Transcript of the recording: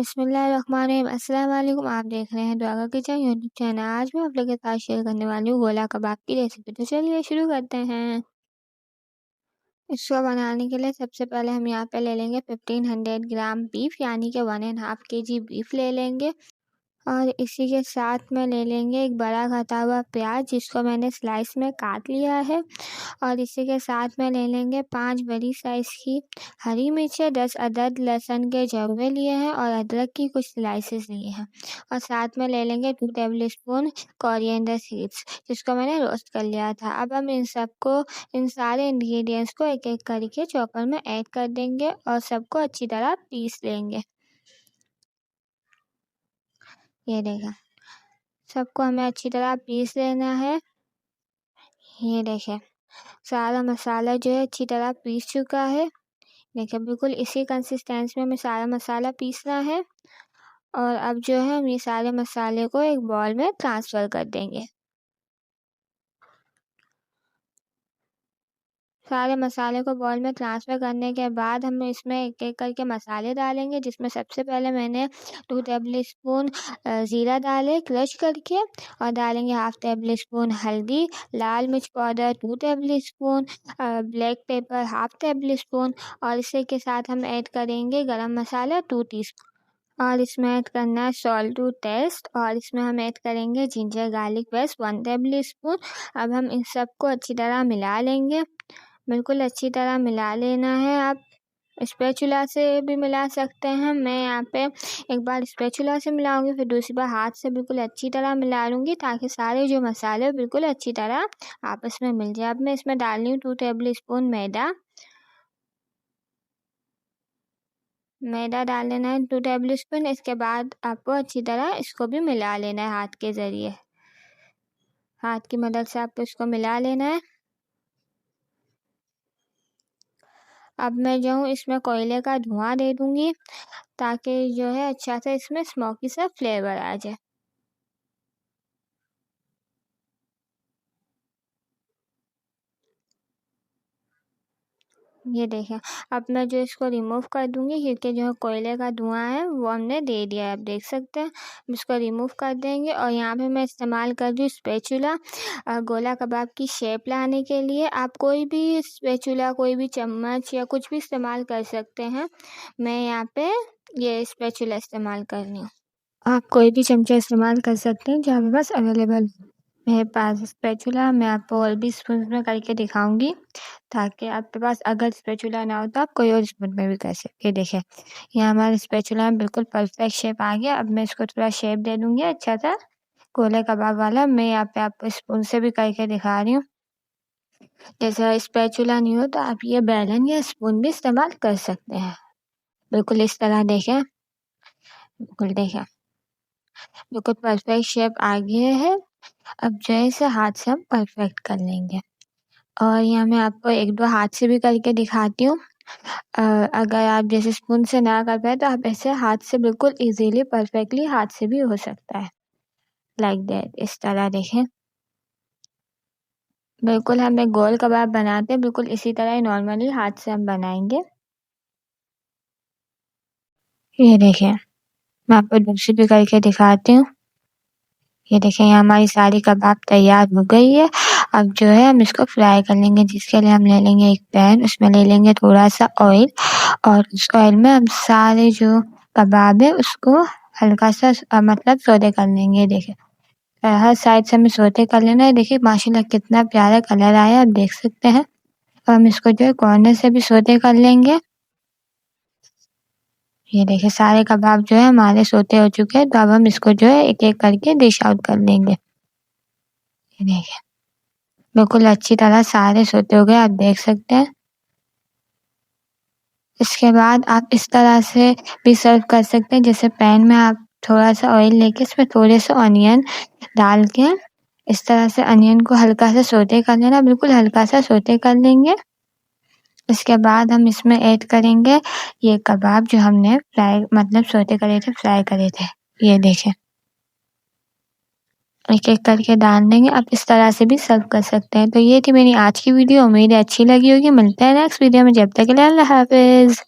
बिस्मिल्लाहिर्रहमानिर्रहीम। अस्सलाम वालेकुम। आप देख रहे हैं दुआका किचन यूट्यूब चैनल। आज मैं आप लोगों के साथ शेयर करने वाली हूँ गोला कबाब की रेसिपी। तो चलिए शुरू करते हैं। इसको बनाने के लिए सबसे पहले हम यहाँ पे ले लेंगे 1500 ग्राम बीफ, यानी कि 1.5 kg बीफ ले लेंगे। और इसी के साथ में ले लेंगे एक बड़ा कटा हुआ प्याज, जिसको मैंने स्लाइस में काट लिया है। और इसी के साथ में ले लेंगे 5 बड़ी साइज़ की हरी मिर्चें, 10 अदद लहसुन के जवे लिए हैं और अदरक की कुछ स्लाइसेस लिए हैं। और साथ में ले लेंगे 2 टेबल स्पून कोरिएंडर सीड्स, जिसको मैंने रोस्ट कर लिया था। अब हम इन सारे इंग्रेडिएंट्स को एक एक करके चॉपर में ऐड कर देंगे और सबको अच्छी तरह पीस लेंगे। ये देखा, सबको हमें अच्छी तरह पीस लेना है। ये देखें, सारा मसाला जो है अच्छी तरह पीस चुका है। देखिए, बिल्कुल इसी कंसिस्टेंसी में हमें सारा मसाला पीसना है। और अब जो है हम ये सारे मसाले को एक बॉल में ट्रांसफ़र कर देंगे। सारे मसाले को बॉल में ट्रांसफ़र करने के बाद हम इसमें एक एक करके मसाले डालेंगे, जिसमें सबसे पहले मैंने 2 टेबल स्पून ज़ीरा डाले क्रश करके, और डालेंगे हाफ़ टेबल स्पून हल्दी, लाल मिर्च powder 2 table spoon, black pepper half table spoon, और इसी के साथ हम ऐड करेंगे गरम मसाला 2 टीस्पून। और इसमें ऐड करना है सॉल्ट टू टेस्ट, और इसमें हम ऐड करेंगे ginger garlic paste 1 table spoon. अब हम इन सबको अच्छी तरह मिला लेंगे। बिल्कुल अच्छी तरह मिला लेना है। आप स्पैचुला से भी मिला सकते हैं। मैं यहाँ पे एक बार स्पैचुला से मिलाऊंगी, फिर दूसरी बार हाथ से बिल्कुल अच्छी तरह मिला लूँगी, ताकि सारे जो मसाले बिल्कुल अच्छी तरह आपस में मिल जाए। अब मैं इसमें डाल रही हूँ 2 टेबल स्पून मैदा डाल लेना है 2 टेबल स्पून। इसके बाद आपको अच्छी तरह इसको भी मिला लेना है हाथ के ज़रिए। हाथ की मदद से आपको इसको मिला लेना है। अब मैं जो हूँ इसमें कोयले का धुआं दे दूँगी, ताकि जो है अच्छा से इसमें स्मोकी सा फ्लेवर आ जाए। ये देखें, अब मैं जो इसको रिमूव कर दूँगी, क्योंकि जो कोयले का धुआं है वो हमने दे दिया है। आप देख सकते हैं, इसको रिमूव कर देंगे। और यहाँ पे मैं इस्तेमाल कर रही हूँ स्पैचुला गोला कबाब की शेप लाने के लिए। आप कोई भी स्पैचुला, कोई भी चम्मच या कुछ भी इस्तेमाल कर सकते हैं। मैं यहाँ पे ये स्पैचुला इस्तेमाल कर रही हूँ। आप कोई भी चमचा इस्तेमाल कर सकते हैं जो आपके पास अवेलेबल। मेरे पास स्पैचुला, मैं आपको और भी स्पून में करके दिखाऊंगी, ताकि आपके पास अगर स्पैचुला ना हो तो आप कोई और स्पून में भी कर सकते हैं। देखें, यहाँ हमारे स्पैचुला में बिल्कुल परफेक्ट शेप आ गया। अब मैं इसको थोड़ा शेप दे दूँगी अच्छा सा गोले कबाब वाला। मैं यहाँ पे आपको स्पून से भी करके दिखा रही हूँ। जैसे स्पैचुला नहीं हो तो आप ये बेलन या स्पून भी इस्तेमाल कर सकते हैं। बिल्कुल इस तरह देखें, बिल्कुल देखें, बिल्कुल परफेक्ट शेप आ गया है। अब जो है इसे हाथ से हम परफेक्ट कर लेंगे। और यहाँ मैं आपको 1-2 हाथ से भी करके दिखाती हूँ। अगर आप जैसे स्पून से ना कर पाए तो आप ऐसे हाथ से बिल्कुल इजीली परफेक्टली हाथ से भी हो सकता है, लाइक दैट। इस तरह देखें, बिल्कुल हमें गोल कबाब बनाते हैं, बिल्कुल इसी तरह ही नॉर्मली हाथ से हम बनाएंगे। ये देखें, मैं आपको दूसरी भी करके दिखाती हूँ। ये देखें, यहाँ हमारी सारी कबाब तैयार हो गई है। अब जो है हम इसको फ्राई कर लेंगे, जिसके लिए हम ले लेंगे एक पैन, उसमें ले लेंगे थोड़ा सा ऑयल, और उस ऑयल में हम सारे जो कबाब है उसको हल्का सा मतलब सौते कर लेंगे। देखिए, हर साइड से हमें सौते कर लेना है। देखिए माशाल्लाह कितना प्यारा कलर आया, आप देख सकते हैं। और हम इसको जो है कॉर्नर से भी सौते कर लेंगे। ये देखिए, सारे कबाब जो है हमारे सौते हो चुके हैं। तो अब हम इसको जो है एक एक करके डिश आउट कर लेंगे। ये देखिए, बिल्कुल अच्छी तरह सारे सौते हो गए, आप देख सकते हैं। इसके बाद आप इस तरह से भी सर्व कर सकते हैं, जैसे पैन में आप थोड़ा सा ऑयल लेके इसमें थोड़े से ऑनियन डाल के इस तरह से अनियन को हल्का सा सौते कर लेना, बिल्कुल हल्का सा सौते कर लेंगे। इसके बाद हम इसमें ऐड करेंगे ये कबाब जो हमने फ्राई मतलब सौते करे थे, फ्राई करे थे। ये देखें, एक एक करके डाल देंगे। आप इस तरह से भी सर्व कर सकते हैं। तो ये थी मेरी आज की वीडियो, उम्मीद है अच्छी लगी होगी। मिलते हैं नेक्स्ट वीडियो में, जब तक के लिए अल्लाह हाफिज़।